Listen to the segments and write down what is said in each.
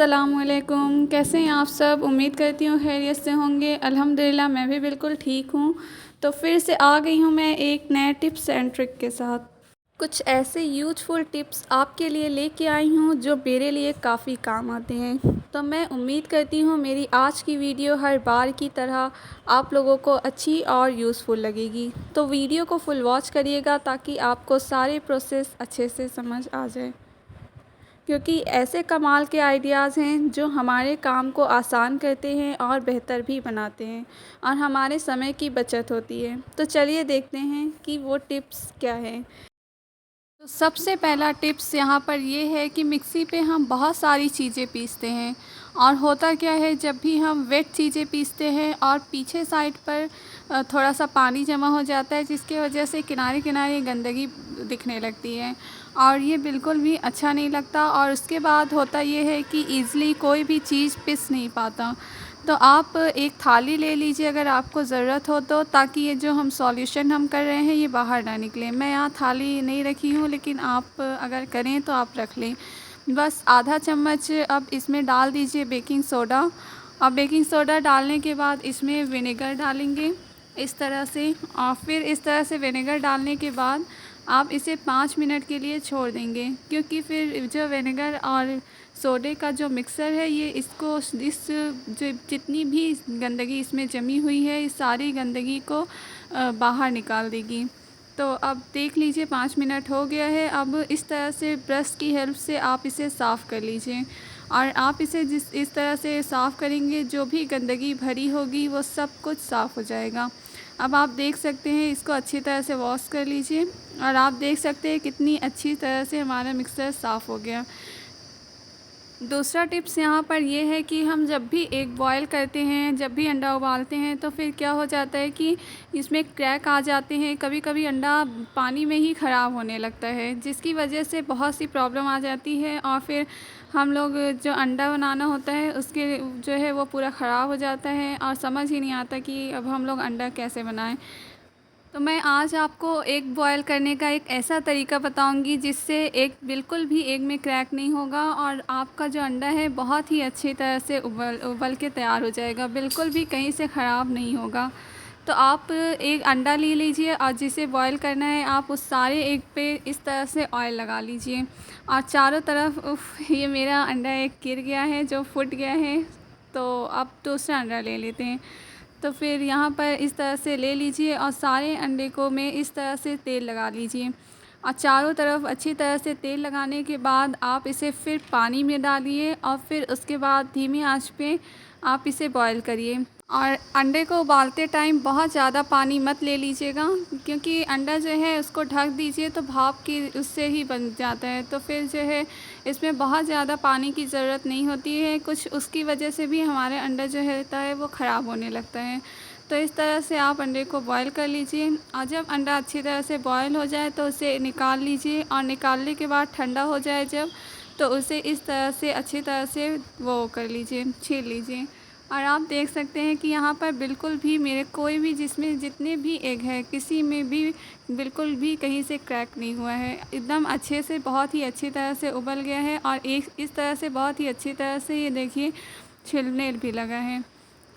अस्सलामुअलैकुम। कैसे हैं आप सब? उम्मीद करती हूँ खैरियत से होंगे। अल्हम्दुलिल्लाह मैं भी बिल्कुल ठीक हूँ। तो फिर से आ गई हूँ मैं एक नए टिप्स एंड ट्रिक के साथ। कुछ ऐसे यूजफुल टिप्स आपके लिए लेके आई हूँ जो मेरे लिए काफ़ी काम आते हैं। तो मैं उम्मीद करती हूँ मेरी आज की वीडियो हर बार की तरह आप लोगों को अच्छी और यूज़फुल लगेगी। तो वीडियो को फुल वॉच करिएगा ताकि आपको सारे प्रोसेस अच्छे से समझ आ जाए, क्योंकि ऐसे कमाल के आइडियाज़ हैं जो हमारे काम को आसान करते हैं और बेहतर भी बनाते हैं और हमारे समय की बचत होती है। तो चलिए देखते हैं कि वो टिप्स क्या हैं। तो सबसे पहला टिप्स यहाँ पर ये है कि मिक्सी पे हम बहुत सारी चीज़ें पीसते हैं और होता क्या है, जब भी हम वेट चीज़ें पीसते हैं और पीछे साइड पर थोड़ा सा पानी जमा हो जाता है, जिसकी वजह से किनारे किनारे गंदगी दिखने लगती है और ये बिल्कुल भी अच्छा नहीं लगता। और उसके बाद होता ये है कि ईज़िली कोई भी चीज़ पिस नहीं पाता। तो आप एक थाली ले लीजिए अगर आपको ज़रूरत हो तो, ताकि ये जो हम सॉल्यूशन हम कर रहे हैं ये बाहर ना निकले। मैं यहाँ थाली नहीं रखी हूँ, लेकिन आप अगर करें तो आप रख लें। बस आधा चम्मच अब इसमें डाल दीजिए बेकिंग सोडा। और बेकिंग सोडा डालने के बाद इसमें विनेगर डालेंगे इस तरह से, और फिर इस तरह से विनेगर डालने के बाद आप इसे 5 मिनट के लिए छोड़ देंगे, क्योंकि फिर जो विनेगर और सोडे का जो मिक्सर है ये इसको इस जो जितनी भी गंदगी इसमें जमी हुई है इस सारी गंदगी को बाहर निकाल देगी। तो अब देख लीजिए 5 मिनट हो गया है। अब इस तरह से ब्रश की हेल्प से आप इसे साफ़ कर लीजिए और आप इसे इस तरह से साफ़ करेंगे जो भी गंदगी भरी होगी वो सब कुछ साफ़ हो जाएगा। अब आप देख सकते हैं, इसको अच्छी तरह से वॉश कर लीजिए और आप देख सकते हैं कितनी अच्छी तरह से हमारा मिक्सर साफ़ हो गया। दूसरा टिप्स यहाँ पर ये है कि हम जब भी एग बॉयल करते हैं, जब भी अंडा उबालते हैं, तो फिर क्या हो जाता है कि इसमें क्रैक आ जाते हैं। कभी कभी अंडा पानी में ही ख़राब होने लगता है, जिसकी वजह से बहुत सी प्रॉब्लम आ जाती है और फिर हम लोग जो अंडा बनाना होता है उसके जो है वो पूरा ख़राब हो जाता है और समझ ही नहीं आता कि अब हम लोग अंडा कैसे बनाएं। तो मैं आज आपको एग बॉयल करने का एक ऐसा तरीका बताऊंगी जिससे एग बिल्कुल भी एग में क्रैक नहीं होगा और आपका जो अंडा है बहुत ही अच्छी तरह से उबल के तैयार हो जाएगा, बिल्कुल भी कहीं से ख़राब नहीं होगा। तो आप एक अंडा ले लीजिए और जिसे बॉयल करना है आप उस सारे एग पे इस तरह से ऑयल लगा लीजिए और चारों तरफ ये मेरा अंडा एक गिर गया है जो फूट गया है। तो अब दूसरा अंडा ले लेते हैं। तो फिर यहाँ पर इस तरह से ले लीजिए और सारे अंडे को में इस तरह से तेल लगा लीजिए और चारों तरफ अच्छी तरह से तेल लगाने के बाद आप इसे फिर पानी में डालिए और फिर उसके बाद धीमी आंच पे आप इसे बॉईल करिए। और अंडे को उबालते टाइम बहुत ज़्यादा पानी मत ले लीजिएगा, क्योंकि अंडा जो है उसको ढक दीजिए तो भाप की उससे ही बन जाता है। तो फिर जो है इसमें बहुत ज़्यादा पानी की ज़रूरत नहीं होती है, कुछ उसकी वजह से भी हमारे अंडा जो रहता है वो ख़राब होने लगता है। तो इस तरह से आप अंडे को बॉईल कर लीजिए और जब अंडा अच्छी तरह से बॉईल हो जाए तो उसे निकाल लीजिए और निकालने के बाद ठंडा हो जाए जब, तो उसे इस तरह से अच्छी तरह से वो कर लीजिए, छील लीजिए। और आप देख सकते हैं कि यहाँ पर बिल्कुल भी मेरे कोई भी जिसमें जितने भी एग है किसी में भी बिल्कुल भी कहीं से क्रैक नहीं हुआ है, एकदम अच्छे से बहुत ही अच्छी तरह से उबल गया है और एक इस तरह से बहुत ही अच्छी तरह से ये देखिए छिलने भी लगा है।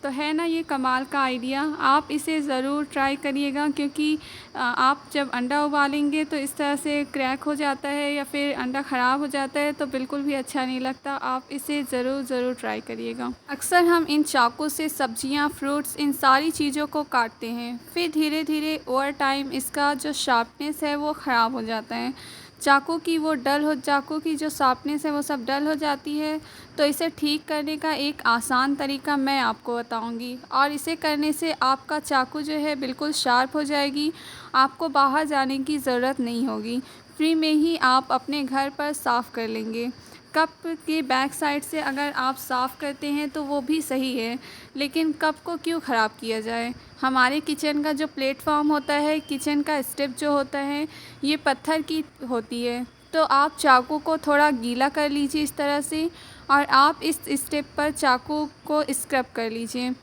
तो है ना ये कमाल का आइडिया, आप इसे ज़रूर ट्राई करिएगा, क्योंकि आप जब अंडा उबालेंगे तो इस तरह से क्रैक हो जाता है या फिर अंडा ख़राब हो जाता है तो बिल्कुल भी अच्छा नहीं लगता। आप इसे ज़रूर ट्राई करिएगा। अक्सर हम इन चाकू से सब्जियां, फ्रूट्स, इन सारी चीज़ों को काटते हैं, फिर धीरे धीरे ओवर टाइम इसका जो शार्पनेस है वो ख़राब हो जाता है। चाकू की जो शार्पनेस है वो सब डल हो जाती है। तो इसे ठीक करने का एक आसान तरीका मैं आपको बताऊंगी और इसे करने से आपका चाकू जो है बिल्कुल शार्प हो जाएगी। आपको बाहर जाने की ज़रूरत नहीं होगी, फ्री में ही आप अपने घर पर साफ़ कर लेंगे। कप के बैक साइड से अगर आप साफ़ करते हैं तो वो भी सही है, लेकिन कप को क्यों ख़राब किया जाए। हमारे किचन का जो प्लेटफॉर्म होता है, किचन का स्टेप जो होता है, ये पत्थर की होती है। तो आप चाकू को थोड़ा गीला कर लीजिए इस तरह से और आप इस स्टेप पर चाकू को स्क्रब कर लीजिए।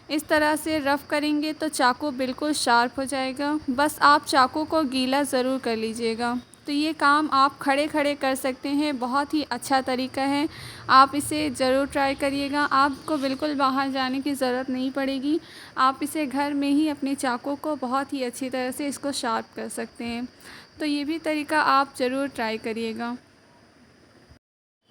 इस तरह से रफ़ करेंगे तो चाकू बिल्कुल शार्प हो जाएगा। बस आप चाकू को गीला ज़रूर कर लीजिएगा। तो ये काम आप खड़े खड़े कर सकते हैं, बहुत ही अच्छा तरीका है। आप इसे ज़रूर ट्राई करिएगा, आपको बिल्कुल बाहर जाने की ज़रूरत नहीं पड़ेगी। आप इसे घर में ही अपने चाकू को बहुत ही अच्छी तरह से इसको शार्प कर सकते हैं। तो ये भी तरीका आप ज़रूर ट्राई करिएगा।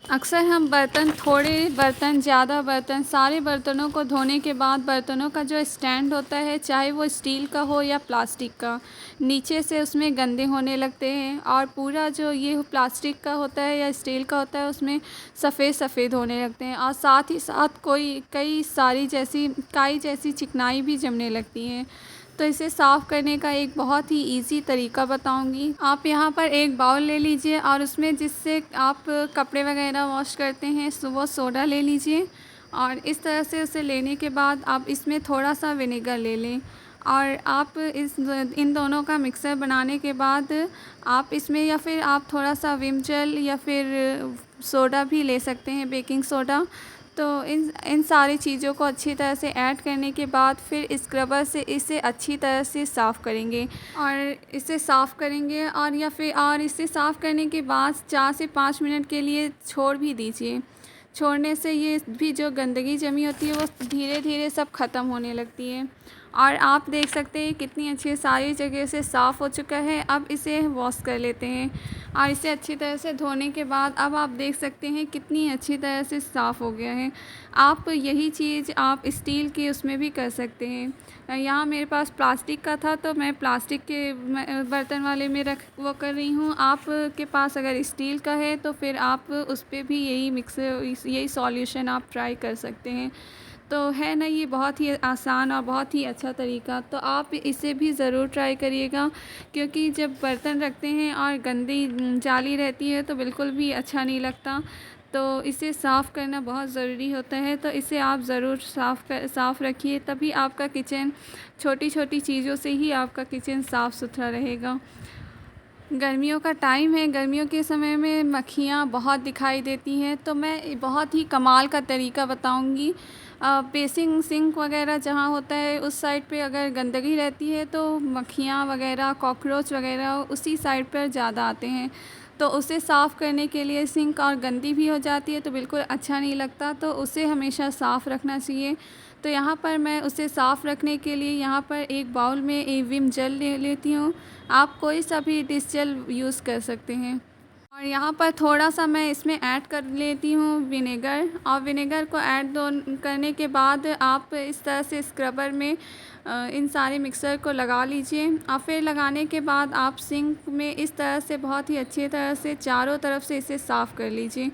अक्सर हम बर्तन, थोड़े बर्तन, ज़्यादा बर्तन, सारे बर्तनों को धोने के बाद बर्तनों का जो स्टैंड होता है, चाहे वो स्टील का हो या प्लास्टिक का, नीचे से उसमें गंदे होने लगते हैं और पूरा जो ये प्लास्टिक का होता है या स्टील का होता है उसमें सफ़ेद सफ़ेद होने लगते हैं और साथ ही साथ कई सारी जैसी काई जैसी चिकनाई भी जमने लगती हैं। तो इसे साफ़ करने का एक बहुत ही ईज़ी तरीका बताऊंगी। आप यहाँ पर एक बाउल ले लीजिए और उसमें जिससे आप कपड़े वगैरह वॉश करते हैं वो सोडा ले लीजिए और इस तरह से उसे लेने के बाद आप इसमें थोड़ा सा विनेगर ले लें और आप इन दोनों का मिक्सर बनाने के बाद आप इसमें या फिर आप थोड़ा सा विम जेल या फिर सोडा भी ले सकते हैं, बेकिंग सोडा। तो इन सारी चीज़ों को अच्छी तरह से ऐड करने के बाद फिर स्क्रबर से इसे अच्छी तरह से साफ़ करेंगे और इसे साफ़ करेंगे और इसे साफ़ करने के बाद 4 से 5 मिनट के लिए छोड़ भी दीजिए। छोड़ने से ये भी जो गंदगी जमी होती है वो धीरे धीरे सब ख़त्म होने लगती है और आप देख सकते हैं कितनी अच्छी सारी जगह से साफ़ हो चुका है। अब इसे वॉश कर लेते हैं और इसे अच्छी तरह से धोने के बाद अब आप देख सकते हैं कितनी अच्छी तरह से साफ़ हो गया है। आप यही चीज़ आप स्टील के उसमें भी कर सकते हैं। यहाँ मेरे पास प्लास्टिक का था तो मैं प्लास्टिक के बर्तन वाले में वो कर रही हूँ। आप के पास अगर स्टील का है तो फिर आप उस पर भी यही सॉल्यूशन आप ट्राई कर सकते हैं। तो है ना, ये बहुत ही आसान और बहुत ही अच्छा तरीका। तो आप इसे भी ज़रूर ट्राई करिएगा क्योंकि जब बर्तन रखते हैं और गंदी जाली रहती है तो बिल्कुल भी अच्छा नहीं लगता। तो इसे साफ़ करना बहुत ज़रूरी होता है। तो इसे आप ज़रूर साफ़ रखिए, तभी आपका किचन, छोटी छोटी चीज़ों से ही आपका किचन साफ़ सुथरा रहेगा। गर्मियों का टाइम है, गर्मियों के समय में मक्खियाँ बहुत दिखाई देती हैं तो मैं बहुत ही कमाल का तरीका बताऊंगी। बेसिन सिंक वगैरह जहाँ होता है उस साइड पे अगर गंदगी रहती है तो मक्खियाँ वगैरह, कॉकरोच वगैरह उसी साइड पर ज़्यादा आते हैं। तो उसे साफ़ करने के लिए, सिंक और गंदी भी हो जाती है तो बिल्कुल अच्छा नहीं लगता, तो उसे हमेशा साफ़ रखना चाहिए। तो यहाँ पर मैं उसे साफ़ रखने के लिए यहाँ पर एक बाउल में विम जेल ले लेती हूँ। आप कोई सा भी डिश जेल यूज़ कर सकते हैं और यहाँ पर थोड़ा सा मैं इसमें ऐड कर लेती हूँ विनेगर और विनेगर को ऐड करने के बाद आप इस तरह से स्क्रबर में इन सारे मिक्सर को लगा लीजिए और फिर लगाने के बाद आप सिंक में इस तरह से बहुत ही अच्छी तरह से चारों तरफ से इसे साफ़ कर लीजिए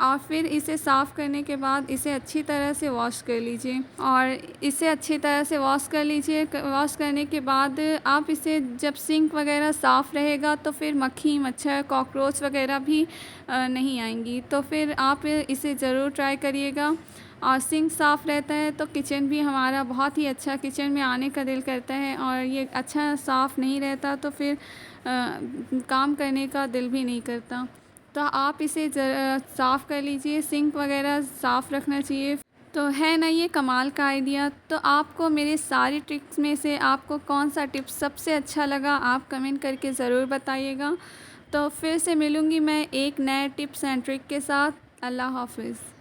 और फिर इसे साफ़ करने के बाद इसे अच्छी तरह से वॉश कर लीजिए और इसे अच्छी तरह से वॉश कर लीजिए। वॉश करने के बाद आप इसे, जब सिंक वगैरह साफ़ रहेगा तो फिर मक्खी, मच्छर, कॉकरोच वगैरह भी नहीं आएंगी। तो फिर आप इसे ज़रूर ट्राई करिएगा और सिंक साफ़ रहता है तो किचन भी हमारा बहुत ही अच्छा, किचन में आने का दिल करता है और ये अच्छा साफ़ नहीं रहता तो फिर काम करने का दिल भी नहीं करता। तो आप इसे साफ़ कर लीजिए, सिंक वगैरह साफ़ रखना चाहिए। तो है ना ये कमाल का आइडिया। तो आपको मेरे सारी ट्रिक्स में से आपको कौन सा टिप्स सबसे अच्छा लगा, आप कमेंट करके ज़रूर बताइएगा। तो फिर से मिलूँगी मैं एक नए टिप्स एंड ट्रिक के साथ। अल्लाह हाफ़िज़।